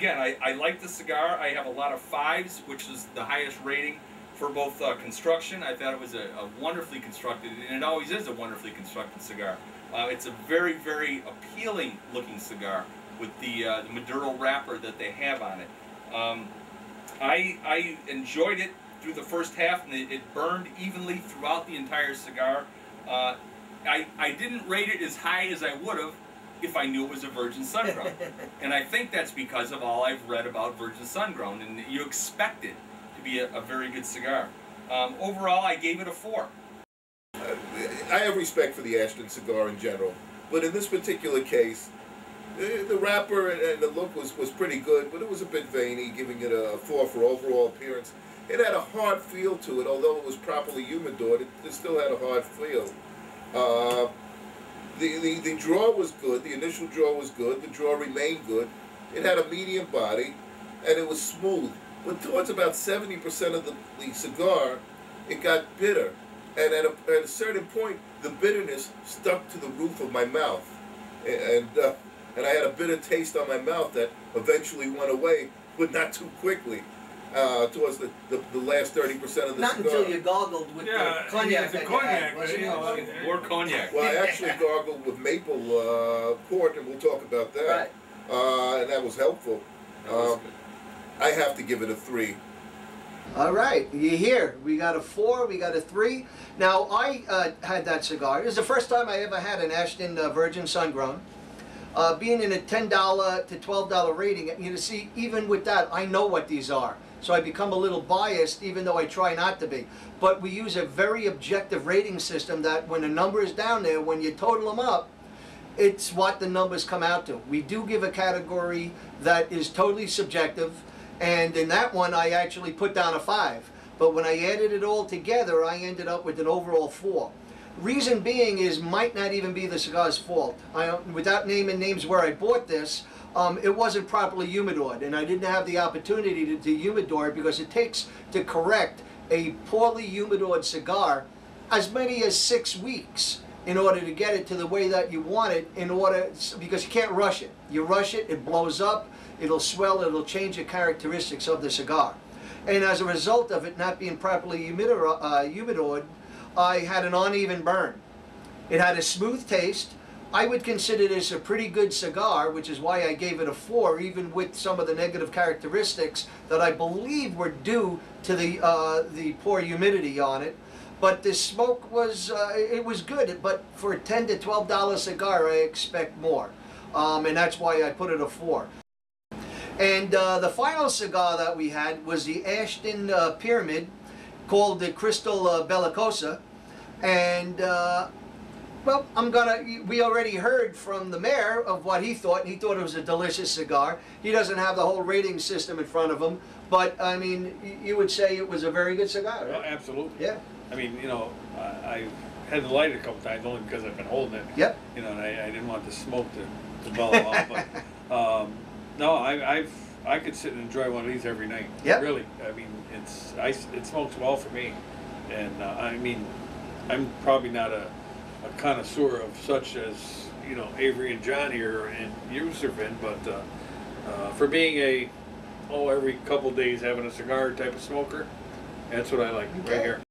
again, I like the cigar. I have a lot of 5s, which is the highest rating for both construction. I thought it was a wonderfully constructed, and it always is a wonderfully constructed cigar. It's a very, very appealing looking cigar with the Maduro wrapper that they have on it. I enjoyed it through the first half, and it burned evenly throughout the entire cigar. I didn't rate it as high as I would have if I knew it was a virgin sun-grown. And I think that's because of all I've read about virgin sun-grown, and you expect it to be a very good cigar. Overall, I gave it a 4. I have respect for the Ashton cigar in general, but in this particular case, the wrapper and the look was pretty good, but it was a bit veiny, giving it a 4 for overall appearance. It had a hard feel to it, although it was properly humidored, it still had a hard feel. The draw was good, the initial draw was good, the draw remained good. It had a medium body, and it was smooth. But towards about 70% of the cigar, it got bitter. And at a certain point, the bitterness stuck to the roof of my mouth. And I had a bitter taste on my mouth that eventually went away, but not too quickly. Towards the last 30% of the cigar. Not until you gargled with the cognac. The cognac, Or cognac. Well, I actually gargled with maple port, and we'll talk about that. Right. And that was helpful. I have to give it a 3. All right, you hear, we got a 4, we got a 3. Now, I had that cigar. It was the first time I ever had an Ashton Virgin Sun-Grown. Being in a $10 to $12 rating, you see, even with that, I know what these are. So I become a little biased, even though I try not to be. But we use a very objective rating system that when a number is down there, when you total them up, it's what the numbers come out to. We do give a category that is totally subjective, and in that one I actually put down a 5. But when I added it all together, I ended up with an overall 4. Reason being is might not even be the cigar's fault. Without naming names where I bought this, it wasn't properly humidored, and I didn't have the opportunity to humidor it because it takes to correct a poorly humidored cigar as many as 6 weeks in order to get it to the way that you want it, because you can't rush it. You rush it, it blows up, it'll swell, it'll change the characteristics of the cigar. And as a result of it not being properly humidored, I had an uneven burn. It had a smooth taste. I would consider this a pretty good cigar, which is why I gave it a 4, even with some of the negative characteristics that I believe were due to the poor humidity on it. But the smoke was, it was good, but for a $10 to $12 cigar, I expect more. And that's why I put it a 4. And the final cigar that we had was the Ashton Pyramid, called the Crystal Bellicosa. And well, we already heard from the mayor of what he thought, and he thought it was a delicious cigar. He doesn't have the whole rating system in front of him, but I mean, you would say it was a very good cigar, right? Oh, absolutely. Yeah. I mean, you know, I had to light it a couple times only because I've been holding it. Yep. You know, and I didn't want the smoke to bellow out. But no, I could sit and enjoy one of these every night. Yep. Really. I mean, it smokes well for me, and I mean, I'm probably not a connoisseur of such as, you know, Avery and John here and you, SirVin, but for being every couple days having a cigar type of smoker, that's what I like right here.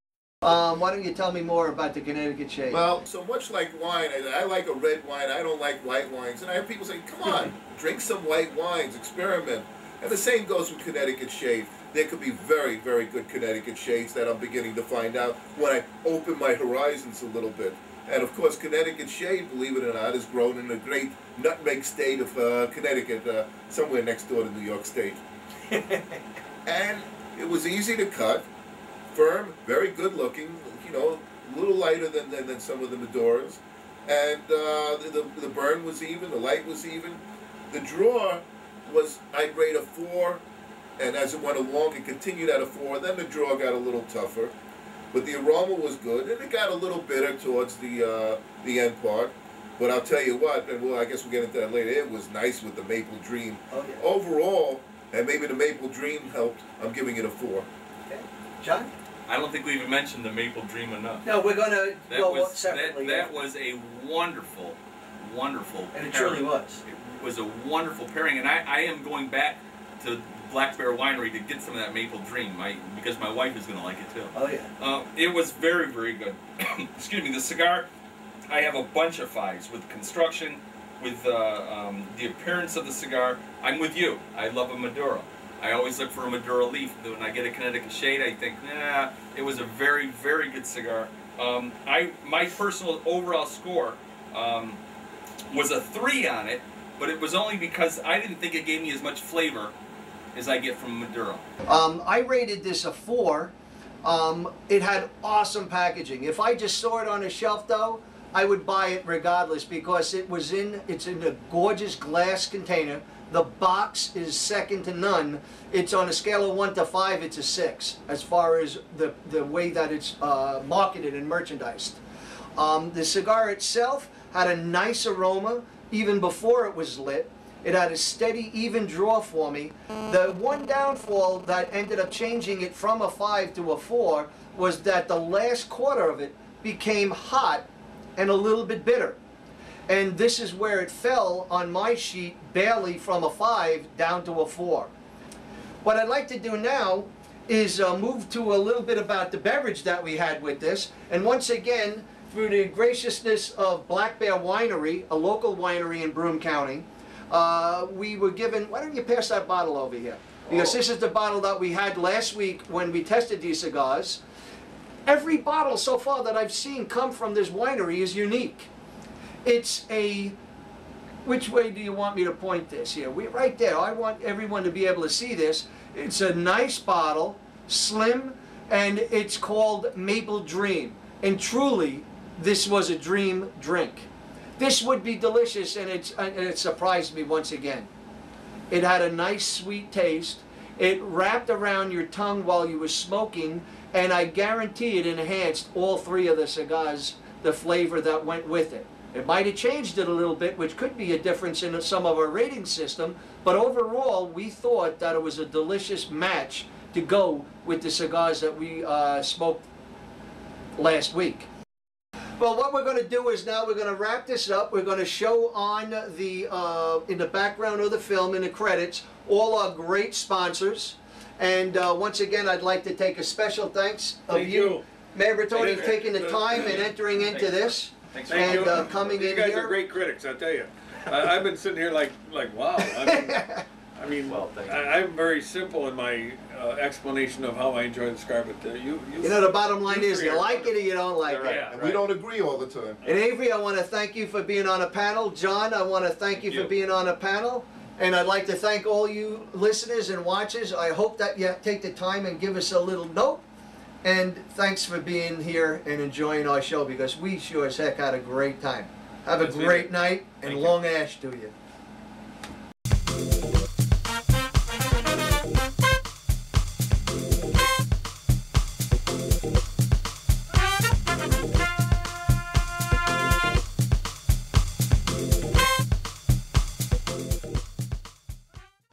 Why don't you tell me more about the Connecticut Shade? Well, so much like wine, I like a red wine, I don't like white wines. And I have people say, come on, drink some white wines, experiment. And the same goes with Connecticut Shade. There could be very, very good Connecticut Shades that I'm beginning to find out when I open my horizons a little bit. And of course, Connecticut Shade, believe it or not, is grown in the great nutmeg state of Connecticut, somewhere next door to New York State. And it was easy to cut, firm, very good looking, you know, a little lighter than some of the Maduras. And the burn was even, the light was even. The draw was, I'd rate a 4, and as it went along, it continued at a 4. Then the draw got a little tougher. But the aroma was good, and it got a little bitter towards the end part. But I'll tell you what, and I guess we'll get into that later, it was nice with the Maple Dream. Oh, yeah. Overall, and maybe the Maple Dream helped, I'm giving it a 4. Okay. John? I don't think we even mentioned the Maple Dream enough. No, we're going to go separately. That was a wonderful, wonderful and it pairing. truly was. It was a wonderful pairing, and I am going back to Black Bear Winery to get some of that Maple Dream, because my wife is going to like it too. Oh yeah. It was very, very good. Excuse me. The cigar, I have a bunch of fives with construction, with the appearance of the cigar. I'm with you. I love a Maduro. I always look for a Maduro leaf. When I get a Connecticut shade, I think, nah, it was a very, very good cigar. My personal overall score was a 3 on it, but it was only because I didn't think it gave me as much flavor as I get from Maduro. I rated this a 4. It had awesome packaging. If I just saw it on a shelf though, I would buy it regardless, because it's in a gorgeous glass container. The box is second to none. It's on a scale of 1 to 5, it's a 6 as far as the way that it's marketed and merchandised. The cigar itself had a nice aroma even before it was lit. It had a steady, even draw for me. The one downfall that ended up changing it from a 5 to a 4 was that the last quarter of it became hot and a little bit bitter. And this is where it fell on my sheet, barely from a 5 down to a 4. What I'd like to do now is move to a little bit about the beverage that we had with this. And once again, through the graciousness of Black Bear Winery, a local winery in Broome County, we were given, why don't you pass that bottle over here? Because this is the bottle that we had last week when we tested these cigars. Every bottle so far that I've seen come from this winery is unique. It's a, which way do you want me to point this here? Right there. I want everyone to be able to see this. It's a nice bottle, slim, and it's called Maple Dream. And truly, this was a dream drink. This would be delicious, and it surprised me once again. It had a nice sweet taste. It wrapped around your tongue while you were smoking, and I guarantee it enhanced all 3 of the cigars, the flavor that went with it. It might have changed it a little bit, which could be a difference in some of our rating system, but overall, we thought that it was a delicious match to go with the cigars that we smoked last week. Well, what we're going to do is now we're going to wrap this up. We're going to show on the in the background of the film, in the credits, all our great sponsors. And once again, I'd like to take a special thanks of you, Mayor Bertoni, taking the time and entering into this. Thanks. And coming in here. You guys are great critics, I tell you. I've been sitting here like wow. I mean, well, I'm very simple in my explanation of how I enjoy the cigar, but you know, the bottom line is you like it or you don't like it. And we don't agree all the time. And Avery, I want to thank you for being on a panel. John, I want to thank you for being on a panel. And I'd like to thank all you listeners and watchers. I hope that you take the time and give us a little note. And thanks for being here and enjoying our show, because we sure as heck had a great time. Have a great night, and long ash to you.